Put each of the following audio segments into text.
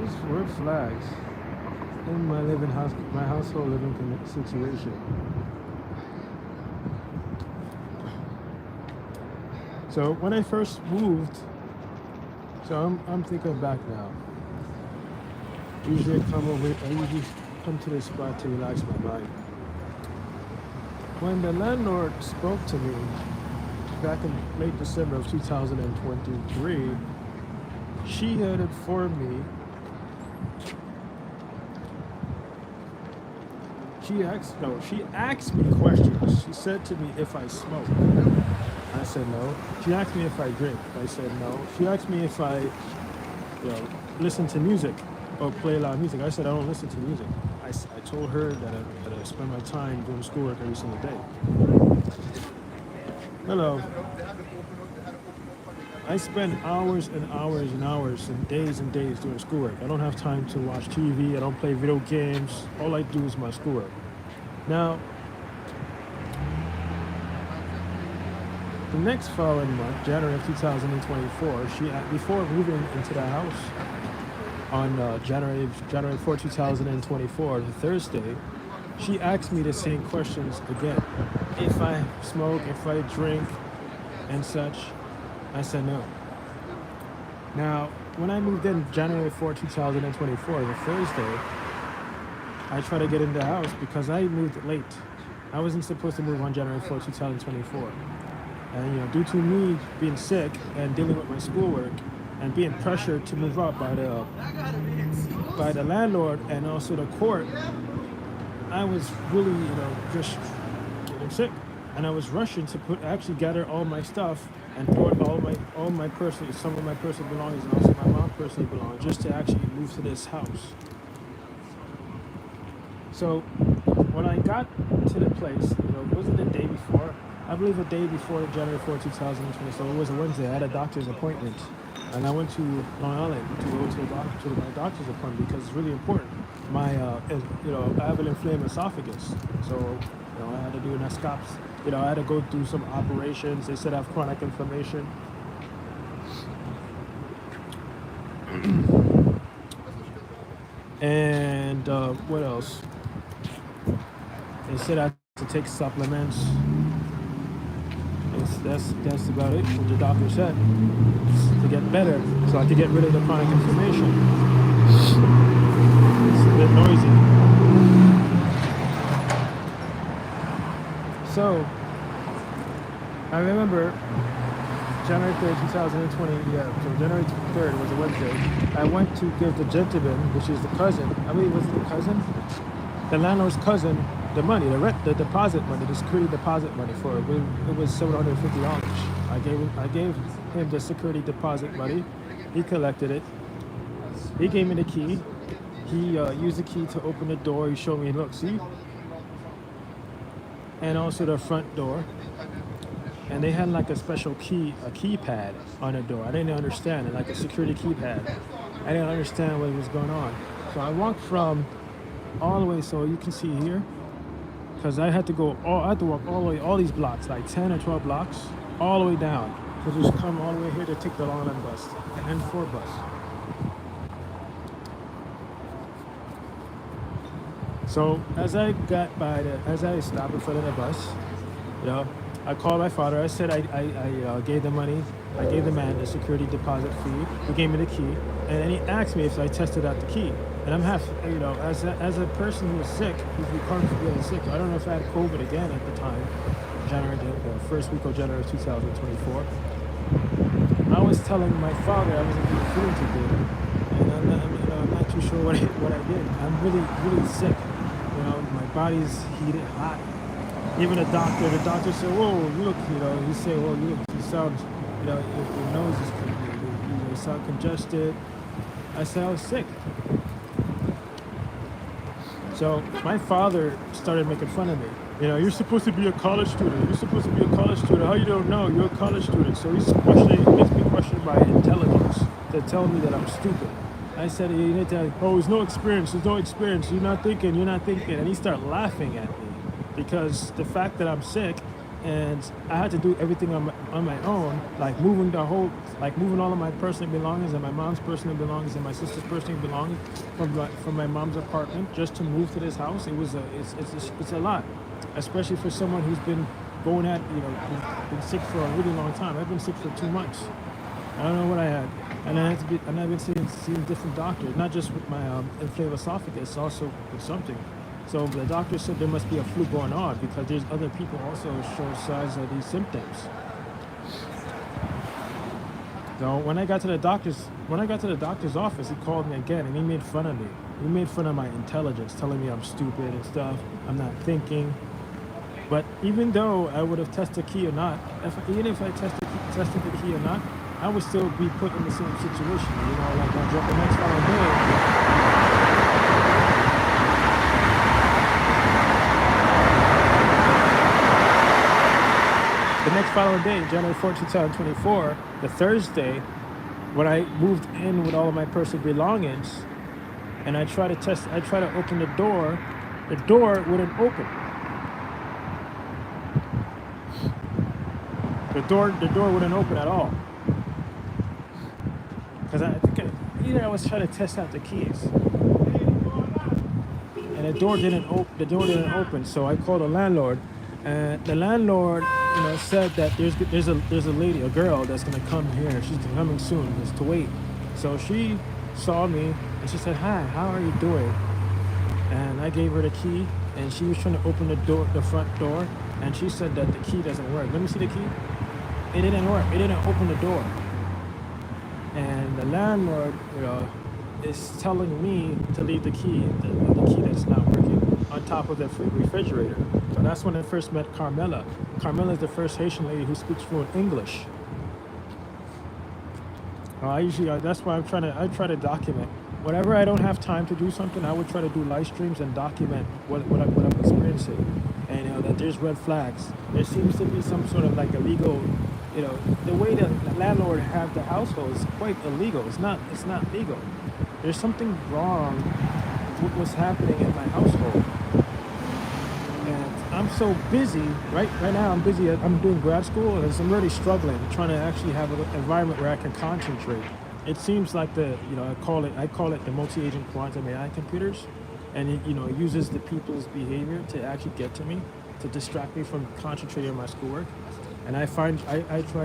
These red flags in my household living situation. So when I first moved, so I'm thinking back now. I usually come to this spot to relax my mind. When the landlord spoke to me back in late December of 2023, she had informed me. She asked me questions. She said to me if I smoke. I said no. She asked me if I drink. I said no. She asked me if I, listen to music or play loud music. I said I don't listen to music. I told her that I spend my time doing schoolwork every single day. Hello. I spend hours and hours and hours and days doing schoolwork. I don't have time to watch TV. I don't play video games. All I do is my schoolwork. Now, the next following month, January of 2024, before moving into the house on January 4, 2024, the Thursday, she asked me the same questions again. If I smoke, if I drink, and such. I said no. Now, when I moved in January 4, 2024, the Thursday, I tried to get in the house because I moved late. I wasn't supposed to move on January 4, 2024. And due to me being sick and dealing with my schoolwork and being pressured to move up by the landlord and also the court, I was really, just getting sick. And I was rushing to actually gather all my stuff and brought some of my personal belongings and also my mom's personal belongings just to actually move to this house. So when I got to the place, was it the day before? I believe the day before January 4, 2020. So it was a Wednesday. I had a doctor's appointment, and I went to Long Island to go to my doctor's appointment because it's really important. I have an inflamed esophagus, so I had to do an endoscopy. I had to go through some operations. They said I have chronic inflammation. And what else? They said I have to take supplements. That's about it. What the doctor said to get better, so I could get rid of the chronic inflammation. It's a bit noisy. So I remember January 3rd, 2020, so January 3rd was a Wednesday. I went to give the gentleman, which is the cousin, I believe it was the cousin, the landlord's cousin, the money, the deposit money, the security deposit money for it. It was $750. I gave him the security deposit money. He collected it. He gave me the key. He used the key to open the door. He showed me, look, see? And also the front door. And they had like a special keypad on the door. I didn't understand it, like a security keypad. I didn't understand what was going on. So I walked from all the way, so you can see here, because I had to walk all the way, all these blocks, like 10 or 12 blocks, all the way down. To just come all the way here to take the Long Island bus, the N4 bus. So as I stopped in front of the bus, I called my father. I said I gave the money. I gave the man the security deposit fee. He gave me the key, and then he asked me if I tested out the key. And I'm as a person who was sick, who's recovering from being sick. I don't know if I had COVID again at the time, the first week of January 2024. I was telling my father I wasn't feeling too good, and I'm not too sure what I did. I'm really sick. My body's heated hot. Even the doctor said, whoa, you look, he said, well, you sound, your nose is, you sound congested. I said I was sick. So my father started making fun of me. You're supposed to be a college student. You're supposed to be a college student. How you don't know? You're a college student. So makes me question my intelligence to tell me that I'm stupid. I said, there's no experience. You're not thinking. And he started laughing at me because the fact that I'm sick and I had to do everything on my own, like moving all of my personal belongings and my mom's personal belongings and my sister's personal belongings from my mom's apartment just to move to this house. It's a lot, especially for someone who's been going at who's been sick for a really long time. I've been sick for 2 months. I don't know what I had, and I've been seeing different doctors, not just with my inflamed esophagus, also with something. So the doctor said there must be a flu going on because there's other people also showing signs of these symptoms. So when I got to the doctor's office, he called me again and he made fun of me. He made fun of my intelligence, telling me I'm stupid and stuff. I'm not thinking. But even though I would have tested the key or not, even if I tested the key or not, I would still be put in the same situation. Like the next following day. The next following day, January 4th, 2024, the Thursday, when I moved in with all of my personal belongings, and I tried to open the door wouldn't open. The door wouldn't open at all. Because I was trying to test out the keys, and the door didn't open. So I called the landlord, and the landlord, said that there's a girl that's gonna come here. She's coming soon. Just to wait. So she saw me and she said, "Hi, how are you doing?" And I gave her the key, and she was trying to open the front door, and she said that the key doesn't work. Let me see the key. It didn't work. It didn't open the door. And the landlord, is telling me to leave the key that's not working on top of the refrigerator. So that's when I first met Carmela. Carmela is the first Haitian lady who speaks fluent English. That's why I try to document. Whenever I don't have time to do something, I would try to do live streams and document what I'm experiencing. And that there's red flags. There seems to be some sort of like illegal, the way that the landlord have the household is quite illegal. It's not legal. There's something wrong with what's happening in my household. And I'm so busy, right now I'm busy, I'm doing grad school, and I'm really struggling, trying to actually have an environment where I can concentrate. It seems like I call it the multi-agent quantum AI computers, and it uses the people's behavior to actually get to me, to distract me from concentrating on my schoolwork. And I try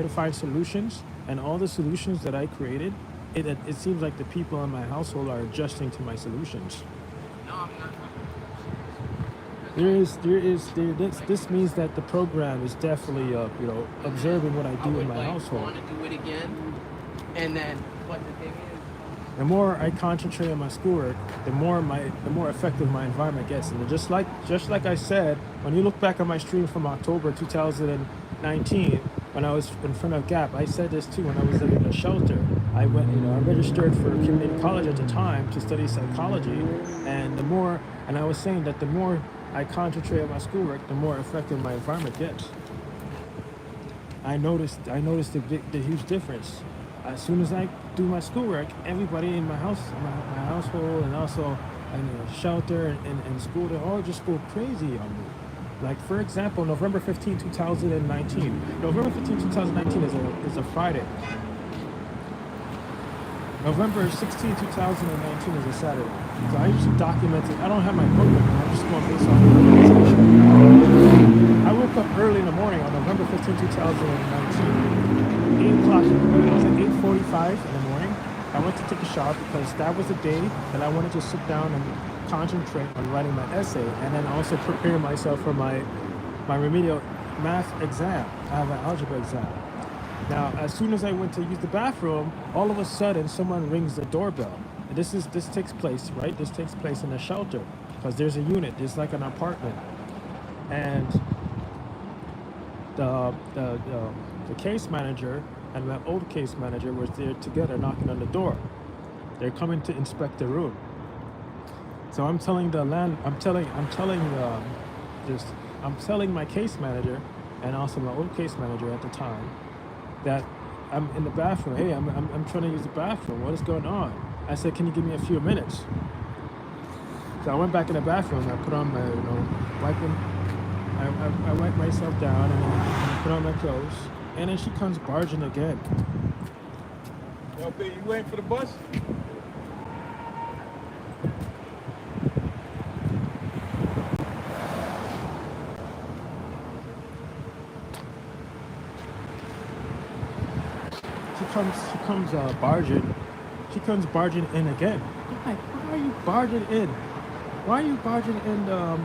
to find solutions, and all the solutions that I created, it seems like the people in my household are adjusting to my solutions. This means that the program is definitely observing what I do in my household. Want to do it again, and then what the thing is, The more I concentrate on my schoolwork, the more effective my environment gets. And just like I said, when you look back on my stream from October 2019, when I was in front of Gap, I said this too. When I was living in a shelter, I registered for community college at the time to study psychology, and I was saying that the more I concentrate on my schoolwork, the more effective my environment gets. I noticed the huge difference. As soon as I do my schoolwork, everybody in my household, and also in the shelter and school, they all just go crazy on me. Like, for example, November 15, 2019. November 15, 2019 is a Friday. November 16, 2019 is a Saturday. So I usually document it. I don't have my book with me. I'm just going based on the organization. I woke up early in the morning on November 15, 2019. 8 o'clock, it was at 8:45 in the morning. I went to take a shower because that was the day that I wanted to sit down and concentrate on writing my essay, and then also prepare myself for my remedial math exam. I have an algebra exam. Now, as soon as I went to use the bathroom, all of a sudden someone rings the doorbell. And this takes place, right? This takes place in a shelter because there's a unit. There's like an apartment, and the case manager and my old case manager was there together knocking on the door. They're coming to inspect the room. So I'm telling my case manager and also my old case manager at the time that I'm in the bathroom. Hey, I'm trying to use the bathroom. What is going on? I said, can you give me a few minutes? So I went back in the bathroom. I put on my wiping I wipe myself down and I put on my clothes, and then she comes barging again. LP, you waiting for the bus? She comes barging in again. I'm like, why are you barging in? Why are you barging in the,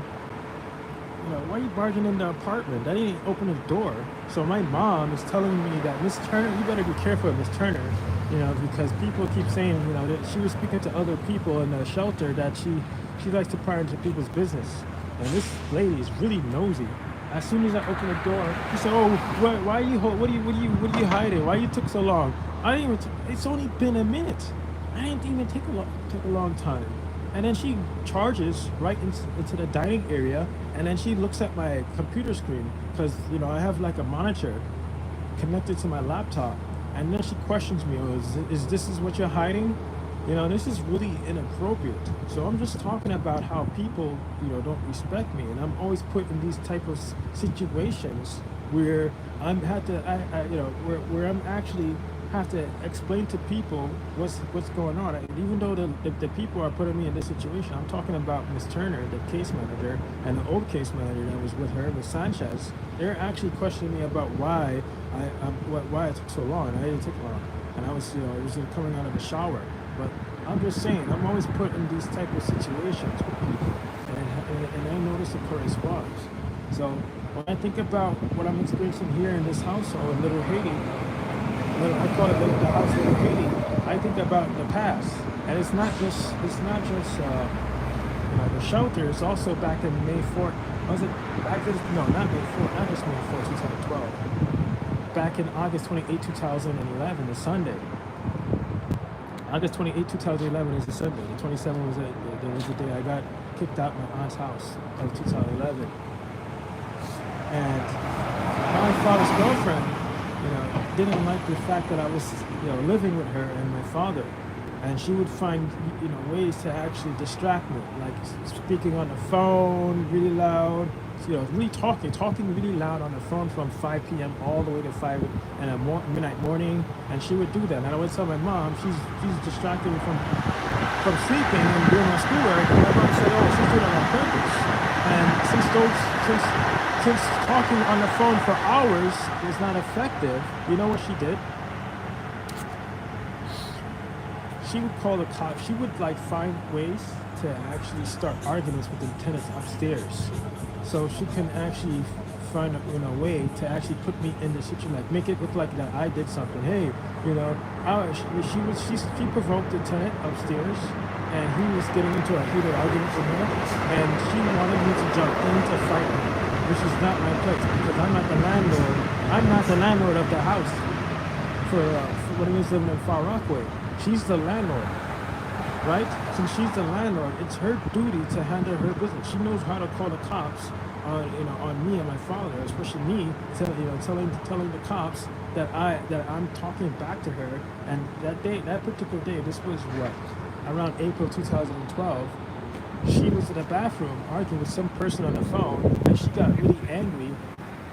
why are you barging in the apartment? That ain't open the door. So my mom is telling me that Miss Turner, you better be careful of Miss Turner, because people keep saying, that she was speaking to other people in the shelter that she likes to pry into people's business. And this lady is really nosy. As soon as I open the door, she said, "Oh, why are you? What are you hiding? Why you took so long?" I didn't even. It's only been a minute. I didn't even take a long time. And then she charges right into the dining area, and then she looks at my computer screen because I have like a monitor connected to my laptop, and then she questions me, "Oh, is this what you're hiding?" This is really inappropriate. So I'm just talking about how people, don't respect me, and I'm always put in these type of situations where where I'm actually have to explain to people what's going on. And even though the people are putting me in this situation, I'm talking about Miss Turner, the case manager, and the old case manager that was with her, Miss Sanchez. They're actually questioning me about why why it took so long. And I didn't take long, and I was it was coming out of the shower. But I'm just saying, I'm always put in these type of situations with people, and I notice it corresponds. So when I think about what I'm experiencing here in this household in Little Haiti, I call it the house of Little Haiti, I think about the past, and it's not just the shelter. It's also back in May 4th. Was it back in, no, not May 4th, not just May 4th, 2012. Back in August 28, 2011, the Sunday. August 28, 2011 is the Sunday. The 27th was the day I got kicked out my aunt's house of 2011. And my father's girlfriend, didn't like the fact that I was, living with her and my father. And she would find, ways to actually distract me, like speaking on the phone really loud, really talking really loud on the phone from 5 p.m. all the way to 5 in the midnight morning. And she would do that. And I would tell my mom, she's distracting me from sleeping and doing my schoolwork. And my mom said, "Oh, she's doing it on purpose." And since talking on the phone for hours was not effective, you know what she did? She would call the cops. She would find ways to actually start arguments with the tenants upstairs, so she can actually find a way to actually put me in the situation, make it look like that I did something. Hey, she provoked the tenant upstairs, and he was getting into a heated argument with her, and she wanted me to jump in to fight her, which is not my place because I'm not the landlord. I'm not the landlord of the house for when he was living in Far Rockaway. She's the landlord, right? Since she's the landlord, it's her duty to handle her business. She knows how to call the cops on me and my father, especially me, telling the cops that I'm talking back to her. And that particular day, this was around April 2012. She was in the bathroom arguing with some person on the phone, and she got really angry,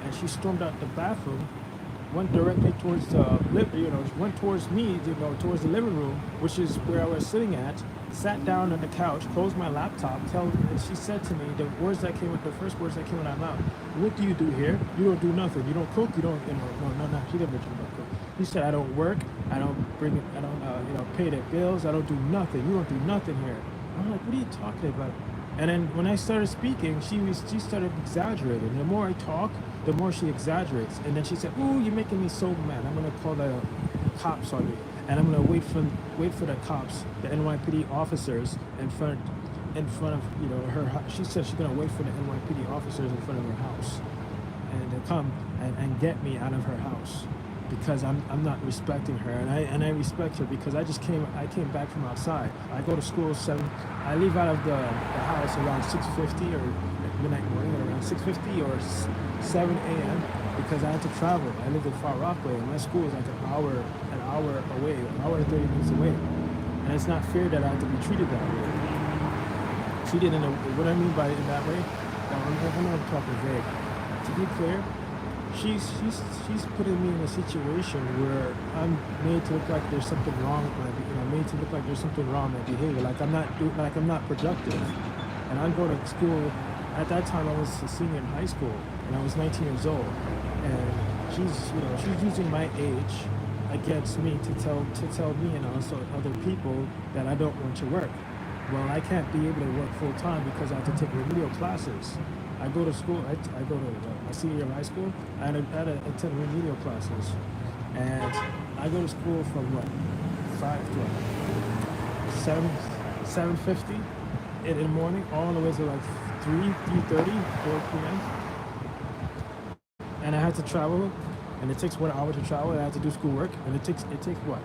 and she stormed out the bathroom, went directly towards went towards me, towards the living room, which is where I was sitting at, sat down on the couch, closed my laptop, and she said to me the first words that came out of my mouth, "What do you do here? You don't do nothing. You don't cook. You don't, no, she didn't mention about cook." He said, "I don't work. I don't pay the bills. I don't do nothing. You don't do nothing here." I'm like, "What are you talking about?" And then when I started speaking, she started exaggerating. The more I talk, the more she exaggerates. And then she said, "Ooh, you're making me so mad. I'm gonna call the cops on you, and I'm gonna wait for the cops, the NYPD officers in front of her." She said she's gonna wait for the NYPD officers in front of her house, and to come and get me out of her house, because I'm not respecting her, and I respect her because I came back from outside. I go to school 7. I leave out of the house around 6:50 or midnight morning, or around 6:50 or 7 a.m. because I had to travel. I live in Far Rockaway, and my school is like an hour away, an hour and 30 minutes away, and it's not fair that I have to be treated that way. Treated in what I mean by in that way. I know I'm talking vague. to be clear, she's putting me in a situation where I'm made to look like there's something wrong with made to look like there's something wrong with my behavior, like I'm not productive. And I'm going to school. At that time, I was a senior in high school, and I was 19 years old. And she's using my age against me to tell me and also other people that I don't want to work. Well, I can't be able to work full time because I have to take remedial classes. I go to school. I go to my senior year of high school. I had to attend remedial classes, and I go to school from what 7:50 in the morning all the way to like 3:30, 4 p.m. And I had to travel, and it takes 1 hour to travel. And I have to do schoolwork, and it takes what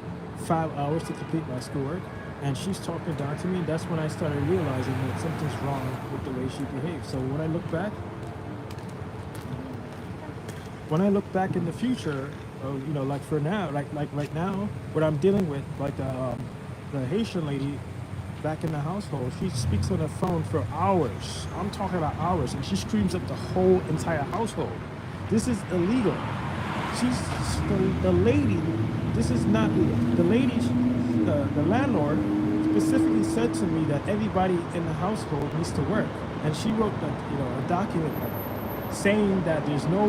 5 hours to complete my schoolwork. And she's talking down to me. That's when I started realizing that something's wrong with the way she behaves. So when I look back in the future, like for now, like right now, what I'm dealing with, like the Haitian lady back in the household, she speaks on the phone for hours. I'm talking about hours, and she screams at the whole entire household. This is illegal. She's the lady. This is not legal. The lady, the landlord, specifically said to me that everybody in the household needs to work, and she wrote a document saying that there's no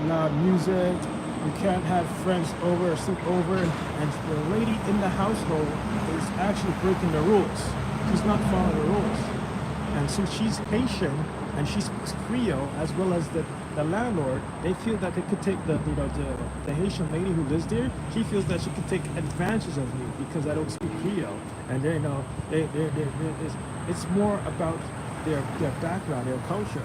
loud music. You can't have friends over or sleep over, and the lady in the household is actually breaking the rules. She's not following the rules. And since she's Haitian and she speaks Creole, as well as the landlord, they feel that they could take the Haitian lady who lives there. She feels that she could take advantage of me because I don't speak Creole, and it's more about their background, their culture.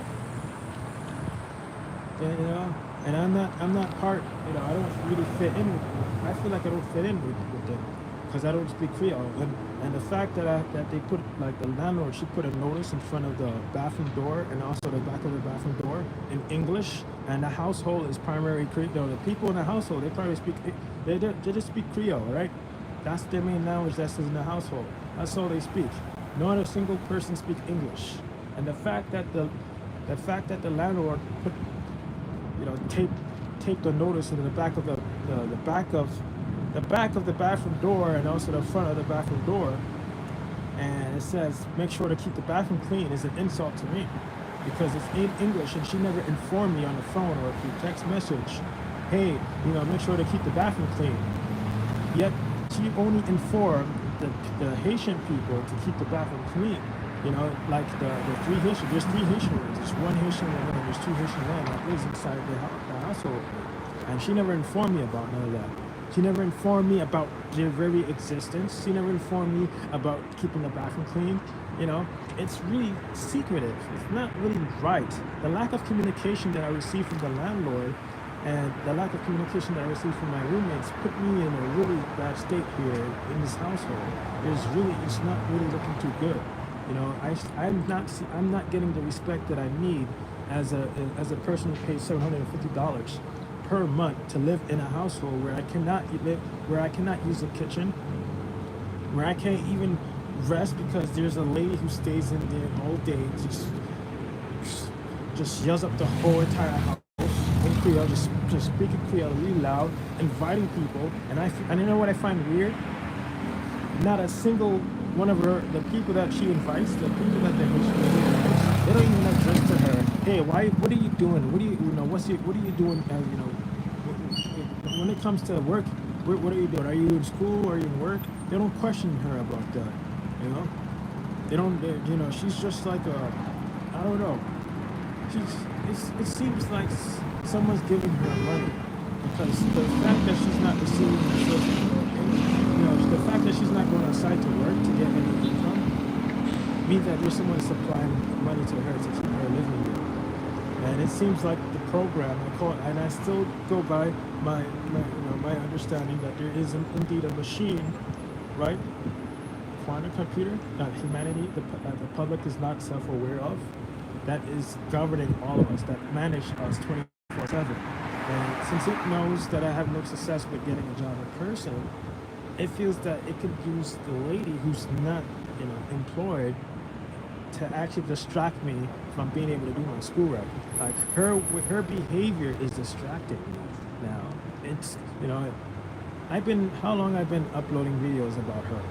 And I'm not part. I don't really fit in with them. I feel like I don't fit in with them because I don't speak Creole. And the fact that they put, like, the landlord, she put a notice in front of the bathroom door and also the back of the bathroom door in English, and the household is primary Creole. The people in the household, they probably speak, they just speak Creole, right? That's their main language that's in the household. That's all they speak. Not a single person speaks English. And the fact that the landlord put tape the notice into the back of the back of the bathroom door and also the front of the bathroom door, and it says make sure to keep the bathroom clean, is an insult to me because it's in English, and she never informed me on the phone or through text message, hey, make sure to keep the bathroom clean. Yet she only informed the Haitian people to keep the bathroom clean. Like the three Haitian, there's three Haitian women. There's one Haitian woman and there's two Haitian men that lives inside the household. And she never informed me about none of that. She never informed me about their very existence. She never informed me about keeping the bathroom clean. It's really secretive. It's not really right. The lack of communication that I received from the landlord and the lack of communication that I received from my roommates put me in a really bad state here in this household. It's not really looking too good. I'm not getting the respect that I need as a person who pays $750 per month to live in a household where I cannot use a kitchen, where I can't even rest because there's a lady who stays in there all day, just yells up the whole entire house in Creole, just speaking Creole really loud, inviting people, and you know what I find weird? Not a single one of the people that she invites, the people that they invites, they don't even address to her, hey, what are you doing? What are you doing? When it comes to work, what are you doing? Are you in school? Are you in work? They don't question her about that. They don't. She's just like I don't know. It seems like someone's giving her money because the fact that she's not receiving the fact that she's not going outside to work to get any income means that there's someone supplying money to her to keep her living there. And it seems like the program, and I still go by my understanding that there is indeed a machine, right? Quantum computer that humanity, the public is not self-aware of, that is governing all of us, that manage us 24/7. And since it knows that I have no success with getting a job in person, it feels that it could use the lady who's not, employed to actually distract me from being able to do my schoolwork. Like her behavior is distracting me now. It's how long I've been uploading videos about her?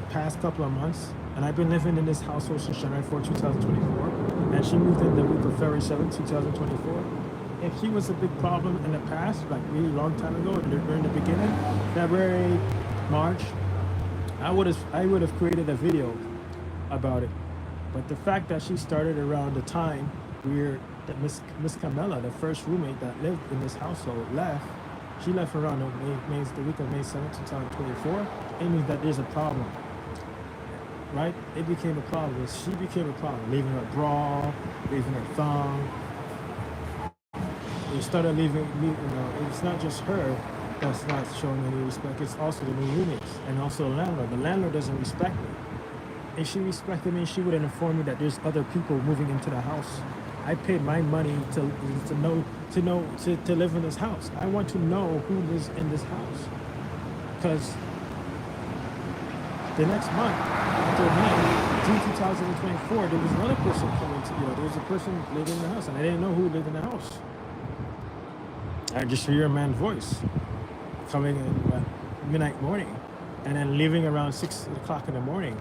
Past couple of months, and I've been living in this household since January 4, 2024, and she moved in the week of February 7, 2024. If she was a big problem in the past, like really long time ago, during the beginning, February, March, I would have created a video about it. But the fact that she started around the time where that Miss Camilla, the first roommate that lived in this household, left. She left around the week of May 7, 2024. It means that there's a problem, right? It became a problem. She became a problem, leaving her bra, leaving her thong. They started leaving, it's not just her that's not showing any respect, it's also the new roommates and also the landlord. The landlord doesn't respect me. If she respected me, she would have informed me that there's other people moving into the house. I paid my money to live in this house. I want to know who lives in this house. Because the next month, after May, June 2024, there was another person coming to, there was a person living in the house, and I didn't know who lived in the house. I just hear a man's voice coming in midnight morning, and then leaving around 6 o'clock in the morning.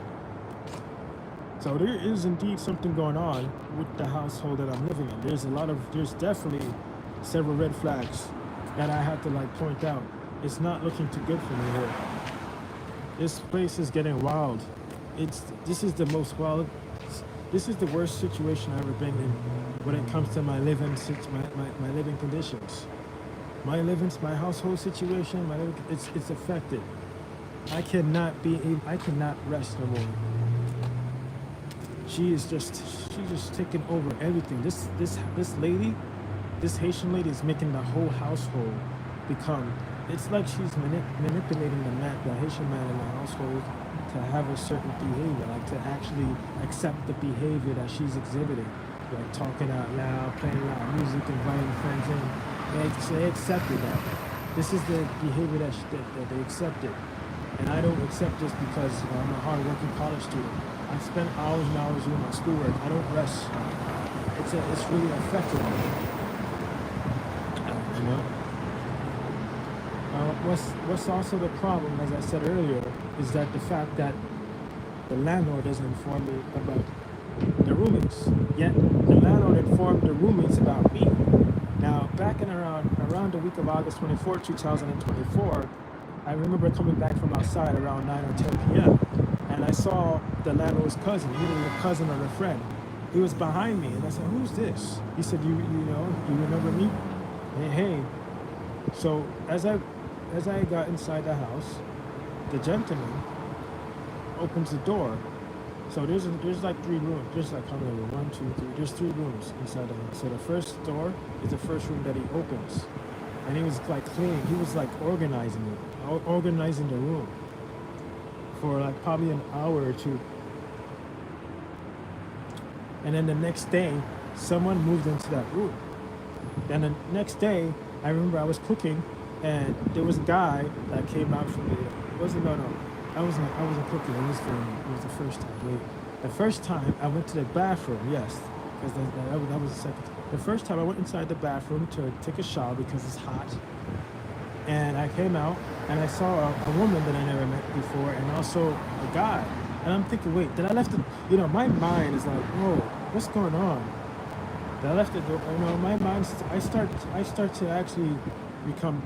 So there is indeed something going on with the household that I'm living in. There's definitely several red flags that I have to point out. It's not looking too good for me here. This place is getting wild. This is the most wild. This is the worst situation I've ever been in when it comes to my living conditions. My household situation, it's affected. I cannot rest no more. She's just taking over everything. This lady, this Haitian lady, is making the whole household become. It's like she's manipulating the Haitian man in the household to have a certain behavior, like to actually accept the behavior that she's exhibiting, like talking out loud, playing loud music, inviting friends in. They accepted that. This is the behavior that they accepted, and I don't accept this because I'm a hard-working college student. I spend hours and hours doing my schoolwork. I don't rest. It's really affecting me. What's also the problem, as I said earlier, is that the fact that the landlord doesn't inform me about the roommates. Yet the landlord informed the roommates about me. Now, back in around the week of August 24, 2024, I remember coming back from outside around 9 or 10 p.m. and I saw the landlord's cousin, either a cousin or a friend. He was behind me, and I said, "Who's this?" He said, "You remember me?" Hey. So as I got inside the house, the gentleman opens the door. So there's like 3 rooms. There's like how many? 1, 2, 3. There's 3 rooms inside the house. So the first door is the first room that he opens, and he was like cleaning. He was like organizing the room for like probably an hour or 2. And then the next day, someone moved into that room. Then the next day, I remember I was cooking, and there was a guy that came out from the. I wasn't cooking. It was the first time. Wait, the first time I went to the bathroom. Yes, because that was the second time. The first time I went inside the bathroom to take a shower because it's hot, and I came out and I saw a woman that I never met before, and also a guy. And I'm thinking, wait, did I left it? My mind is like, whoa, what's going on? Did I left it? My mind. I start to actually become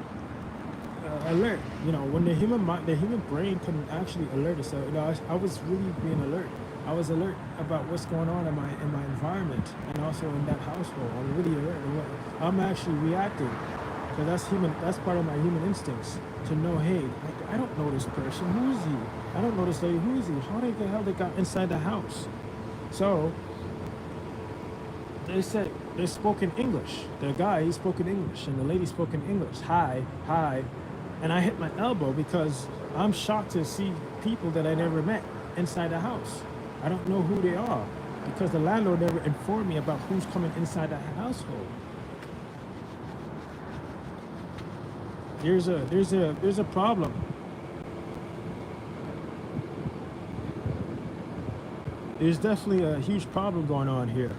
alert. When the human brain can actually alert itself. I was really being alert. I was alert about what's going on in my environment and also in that household. I'm really alert. I'm actually reacting because that's human. That's part of my human instincts to know. Hey, I don't know this person. Who is he? I don't know this lady. Who is he? How the hell they got inside the house? So they said they spoke in English. The guy, he spoke in English, and the lady spoke in English. Hi. And I hit my elbow because I'm shocked to see people that I never met inside the house. I don't know who they are because the landlord never informed me about who's coming inside the household. There's a problem. There's definitely a huge problem going on here.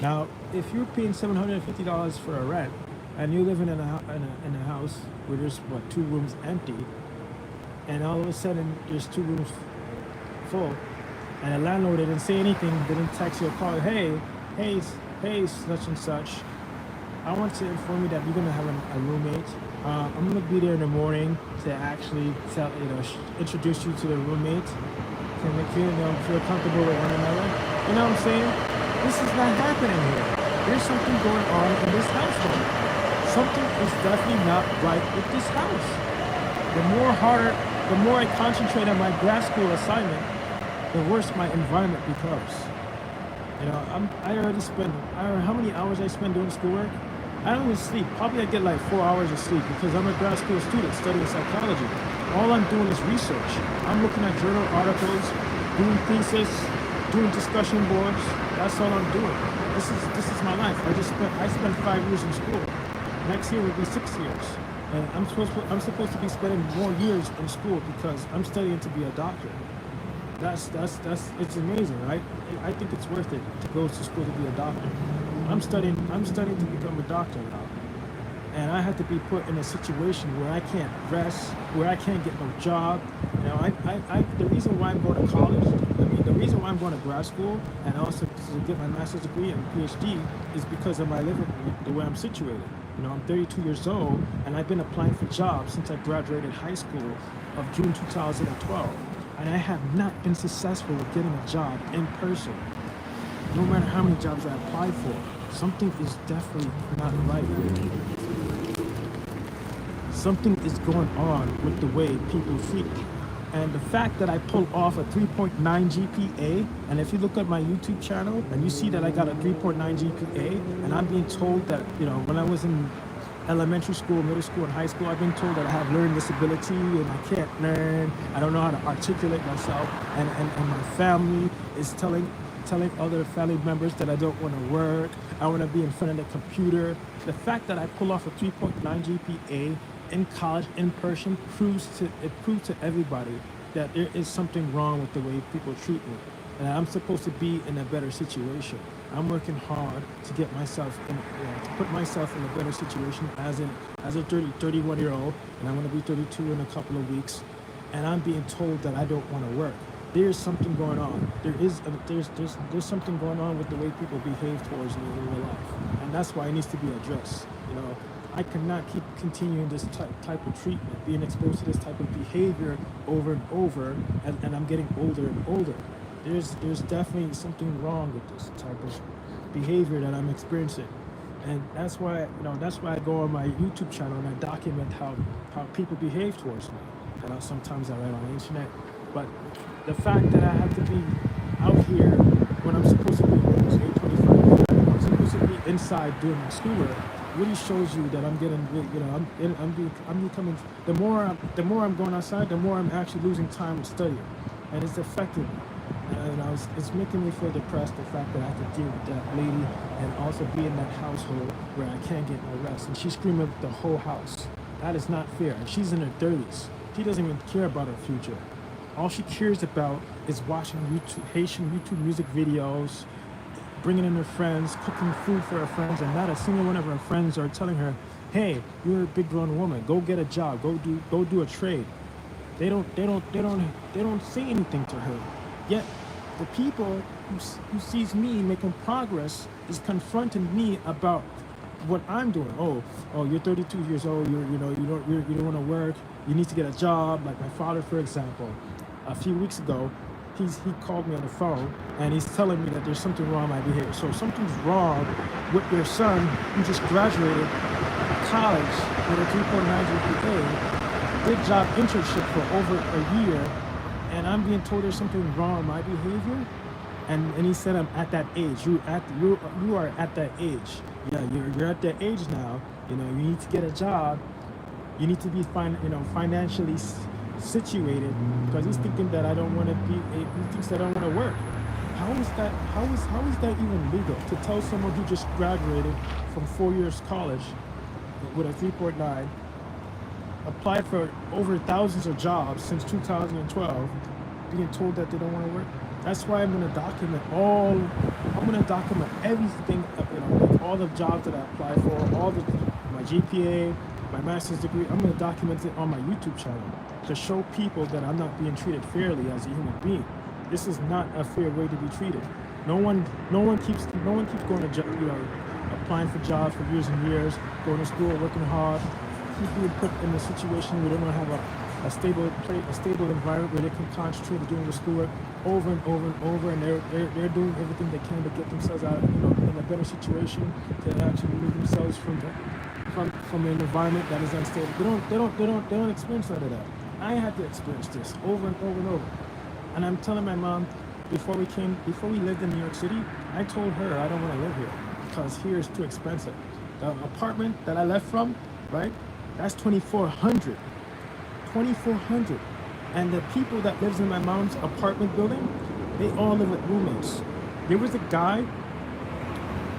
Now, if you're paying $750 for a rent and you're living in a house where there's what, 2 rooms empty, and all of a sudden there's 2 rooms full, and the landlord didn't say anything, didn't text you or call you, hey, such and such, I want to inform you that you're gonna have a roommate. I'm gonna be there in the morning to actually introduce you to the roommate, to make you feel comfortable with one another. You know what I'm saying? This is not happening here. There's something going on in this household. Something is definitely not right with this house. The more I concentrate on my grad school assignment, the worse my environment becomes. I already spend, I don't know how many hours I spend doing schoolwork. I don't even sleep. Probably I get like 4 hours of sleep because I'm a grad school student studying psychology. All I'm doing is research. I'm looking at journal articles, doing thesis, doing discussion boards. That's all I'm doing. This is my life. I spent 5 years in school. Next year will be 6 years. And I'm supposed to be spending more years in school because I'm studying to be a doctor. It's amazing, right? I think it's worth it to go to school to be a doctor. I'm studying to become a doctor now. And I had to be put in a situation where I can't rest, where I can't get no job. The reason why I'm going to college, the reason why I'm going to grad school and also to get my master's degree and PhD is because of my living, the way I'm situated. I'm 32 years old and I've been applying for jobs since I graduated high school of June 2012. And I have not been successful with getting a job in person. No matter how many jobs I apply for, something is definitely not right. Something is going on with the way people treat me. And the fact that I pulled off a 3.9 GPA, and if you look at my YouTube channel and you see that I got a 3.9 GPA, and I'm being told that, when I was in elementary school, middle school, and high school, I've been told that I have learning disability and I can't learn, I don't know how to articulate myself, and my family is telling other family members that I don't want to work, I want to be in front of the computer. The fact that I pull off a 3.9 GPA in college, in person, proves to everybody that there is something wrong with the way people treat me. And I'm supposed to be in a better situation. I'm working hard to get myself to put myself in a better situation as a 31-year-old, and I'm going to be 32 in a couple of weeks, and I'm being told that I don't want to work. There's something going on. There's something going on with the way people behave towards me in real life, and that's why it needs to be addressed. I cannot keep continuing this type of treatment, being exposed to this type of behavior over and over, and I'm getting older and older. There's definitely something wrong with this type of behavior that I'm experiencing, and that's why I go on my YouTube channel and I document how people behave towards me. And sometimes I write on the internet, but the fact that I have to be out here when I'm supposed to be almost 8:25, I'm supposed to be inside doing my schoolwork, really shows you that I'm getting, I'm becoming. The more I'm going outside, the more I'm actually losing time with studying, and it's affecting me. It's making me feel depressed, the fact that I have to deal with that lady and also be in that household where I can't get no rest. And she's screaming at the whole house. That is not fair. And she's in her 30s. She doesn't even care about her future. All she cares about is watching Haitian YouTube music videos, bringing in her friends, cooking food for her friends, and not a single one of her friends are telling her, "Hey, you're a big grown woman. Go get a job. Go do a trade." They don't say anything to her. Yet the people who sees me making progress is confronting me about what I'm doing. Oh, you're 32 years old. You don't want to work. You need to get a job. Like my father, for example, a few weeks ago, he called me on the phone and he's telling me that there's something wrong with my behavior. So something's wrong with your son who just graduated college with a 3.9 GPA, did job internship for over a year. And I'm being told there's something wrong with my behavior, and he said I'm at that age. You are at that age. Yeah, you're at that age now. You need to get a job. You need to be financially situated, because he's thinking that I don't want to be. He thinks that I don't want to work. How is that even legal to tell someone who just graduated from 4 years college with a 3.9? Applied for over thousands of jobs since 2012, being told that they don't want to work. That's why I'm gonna document everything, like all the jobs that I applied for, my GPA, my master's degree. I'm gonna document it on my YouTube channel to show people that I'm not being treated fairly as a human being. This is not a fair way to be treated. No one keeps going to applying for jobs for years and years, going to school, working hard, keep being put in a situation where they don't have a stable environment where they can concentrate on doing the schoolwork over and over and over, and they're doing everything they can to get themselves out, in a better situation, to actually remove themselves from an environment that is unstable. They don't experience none of that. I had to experience this over and over and over. And I'm telling my mom, before we lived in New York City, I told her I don't want to live here because here is too expensive. The apartment that I left from, right, that's $2,400. $2,400. And the people that lives in my mom's apartment building, they all live with roommates. There was a guy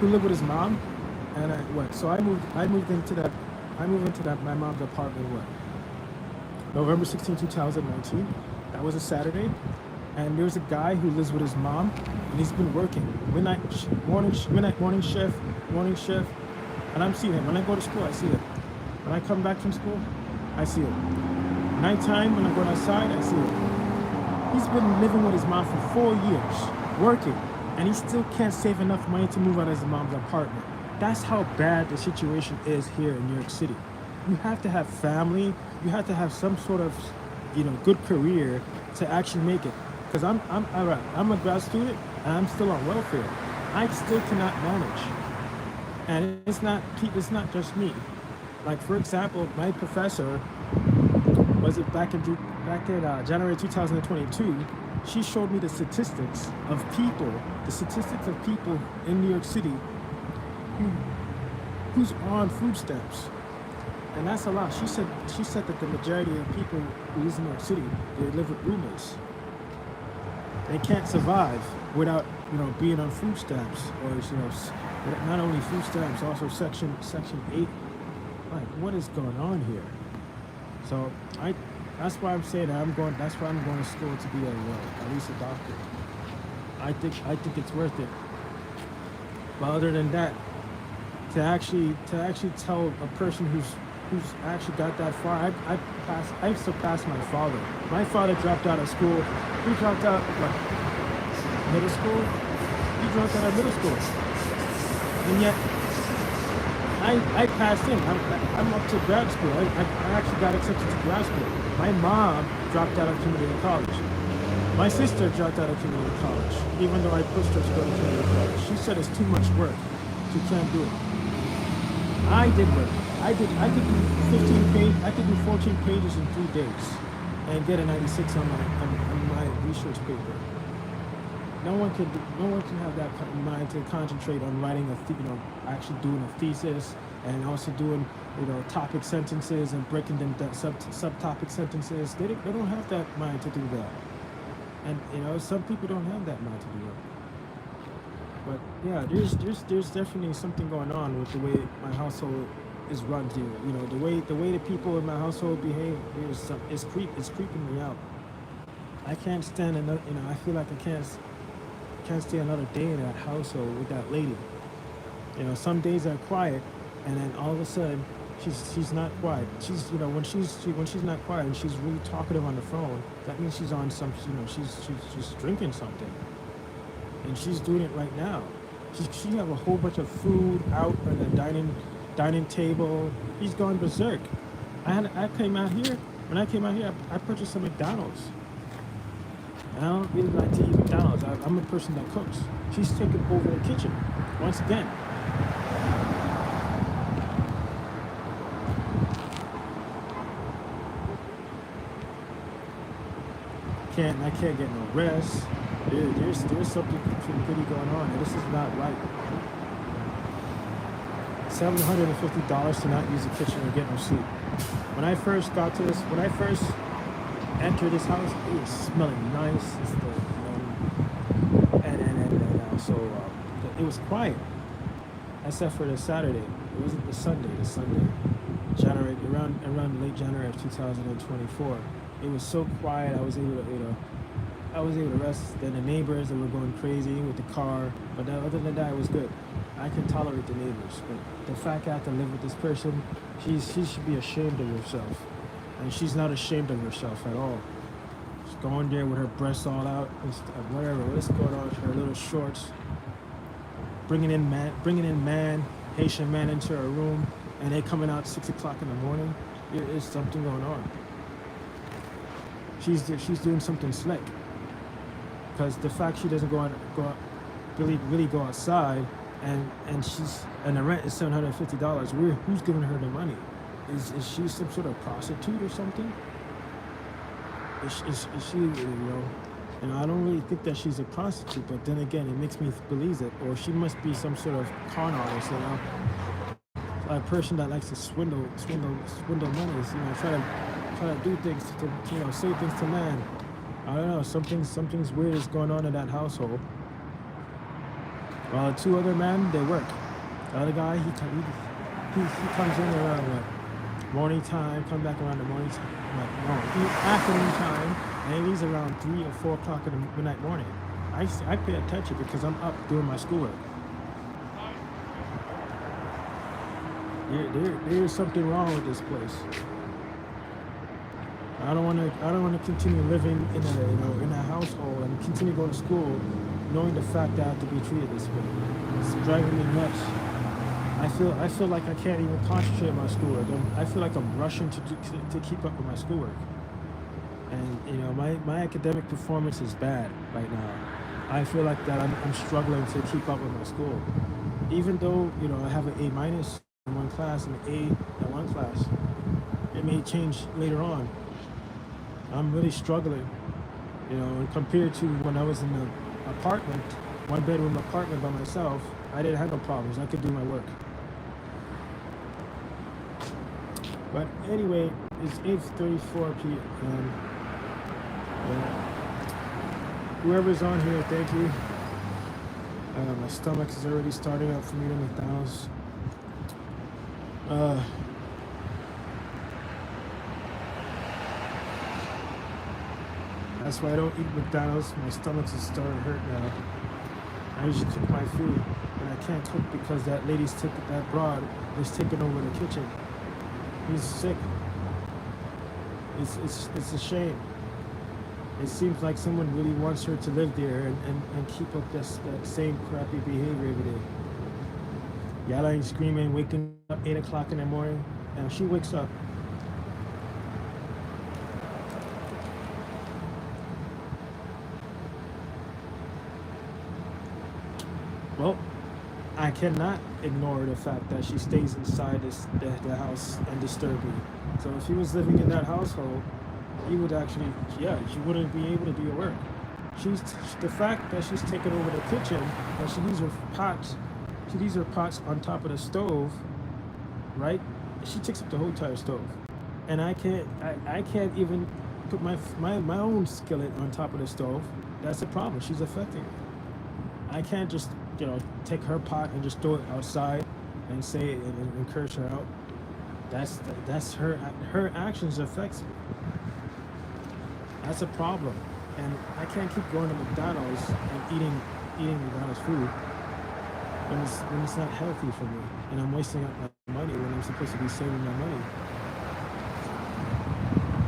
who lived with his mom, and I moved into that my mom's apartment November 16, 2019. That was a Saturday. And there's a guy who lives with his mom, and he's been working morning shift, and I'm seeing him. When I go to school, I see him. When I come back from school, I see him. Nighttime, when I go outside, I see him. He's been living with his mom for 4 years, working, and he still can't save enough money to move out of his mom's apartment. That's how bad the situation is here in New York City. You have to have family. You have to have some sort of, good career to actually make it. Because I'm a grad student and I'm still on welfare. I still cannot manage, and it's not just me. Like, for example, my professor was it back in January 2022. She showed me the statistics of people in New York City who's on food stamps, and that's a lot. She said that the majority of people who live in New York City, they live with roommates. They can't survive without, being on food stamps, or not only food stamps, also Section 8. Like, what is going on here? So that's why I'm saying that that's why I'm going to school to be at least a doctor. I think it's worth it. But other than that, to actually tell a person who's actually got that far, I've surpassed my father. My father dropped out of school. He dropped out of middle school. He dropped out of middle school, and yet I passed him. I'm up to grad school. I actually got accepted to grad school. My mom dropped out of community college. My sister dropped out of community college, even though I pushed her to go to community college. She said it's too much work. She can't do it. I did work. I could do 14 pages in 3 days and get a 96 on my research paper. No one can have that mind to concentrate on writing actually doing a thesis, and also doing, topic sentences and breaking them down subtopic sentences. They don't have that mind to do that. And some people don't have that mind to do that. But yeah, there's definitely something going on with the way my household is run here. The way the people in my household behave is creeping me out. I can't stand another. I feel like I can't stay another day in that household with that lady. Some days are quiet, and then all of a sudden she's not quiet. She's when she's not quiet and she's really talkative on the phone, that means she's on some she's drinking something, and she's doing it right now. She have a whole bunch of food out on the dining table. He's gone berserk. I came out here. When I came out here, I purchased some McDonald's. And I don't really like to eat McDonald's. I'm a person that cooks. She's taking over the kitchen once again. I can't get no rest. There's something pretty going on, and this is not right. $750 to not use the kitchen and get no sleep. When I first entered this house, it was smelling nice. It was quiet, except for the Saturday. It wasn't the Sunday. Around late January of 2024, It was so quiet. I was able to rest. Then the neighbors that were going crazy with the car, but other than that, it was good. I can tolerate the neighbors, but the fact I have to live with this person, she should be ashamed of herself, and she's not ashamed of herself at all. She's going there with her breasts all out, and whatever. What's going on? Her little shorts, bringing in man, Haitian man into her room, and they coming out 6 o'clock in the morning. There is something going on. She's doing something slick, because the fact she doesn't really go outside, and the rent is $750. Who's giving her the money? Is she some sort of prostitute or something? Is she, and I don't really think that she's a prostitute, but then again, it makes me believe it, or she must be some sort of con artist, a person that likes to swindle money, try to do things to, say things to man. I don't know, something's weird is going on in that household. While the two other men, they work. The other guy, he comes in around morning time, come back around the morning time, afternoon time, and he leaves around 3 or 4 o'clock in the midnight morning. I pay attention because I'm up doing my schoolwork. There's something wrong with this place. I don't want to continue living in a household and continue going to school, knowing the fact that I have to be treated this way. It's driving me nuts. I feel like I can't even concentrate on my schoolwork. I feel like I'm rushing to keep up with my schoolwork. And my academic performance is bad right now. I feel like that I'm struggling to keep up with my school. Even though I have an A- in one class and an A in one class, it may change later on. I'm really struggling, and compared to when I was in the apartment, 1-bedroom apartment by myself, I didn't have no problems. I could do my work. But anyway, it's 8:34 p.m. Whoever's on here, thank you. My stomach is already starting up for me to McDonald's. That's why I don't eat McDonald's. My stomach is starting to hurt now. I usually cook my food, and I can't cook because that broad is taking over the kitchen. He's sick. It's a shame. It seems like someone really wants her to live there and keep up that same crappy behavior every day. Yelling, screaming, waking up 8 o'clock in the morning, and she wakes up. Well, I cannot ignore the fact that she stays inside the house and disturb me. So if she was living in that household, you would actually, she wouldn't be able to do your work. The fact that she's taken over the kitchen and she leaves her pots on top of the stove, right? She takes up the whole entire stove, and I can't even put my own skillet on top of the stove. That's the problem. She's affecting me. I can't just take her pot and just throw it outside and say it and encourage her out. That's her actions affects me. That's a problem, and I can't keep going to McDonald's and eating McDonald's food when it's not healthy for me, and I'm wasting up my money when I'm supposed to be saving my money.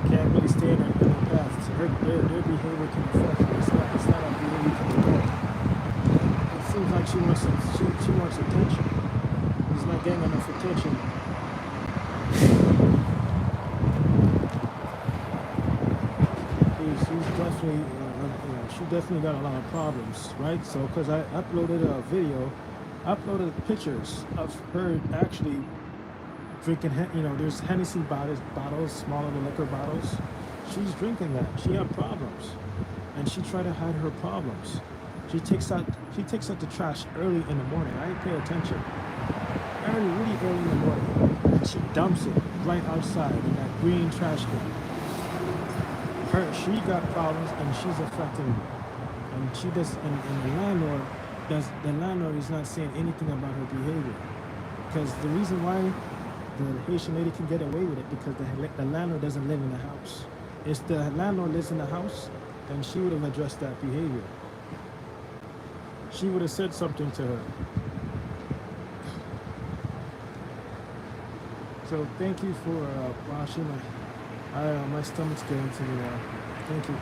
Can't really stay in her path. So their behavior can affect me. It's not a behavior can ignore. It seems like she wants attention. She's not getting enough attention. She definitely got a lot of problems, right? So, because I uploaded a video, uploaded pictures of her actually drinking, there's Hennessy bottles, smaller liquor bottles. She's drinking that. She had problems, and she tried to hide her problems. She takes out the trash early in the morning. I didn't pay attention. Really early in the morning, and she dumps it right outside in that green trash can. She got problems, and she's affecting me. And she does, and the landlord is not saying anything about her behavior. Because the reason why the Haitian lady can get away with it, because the landlord doesn't live in the house. if the landlord lives in the house, then she would have addressed that behavior. She would have said something to her. So thank you for washing my stomach's getting to me now. Thank you.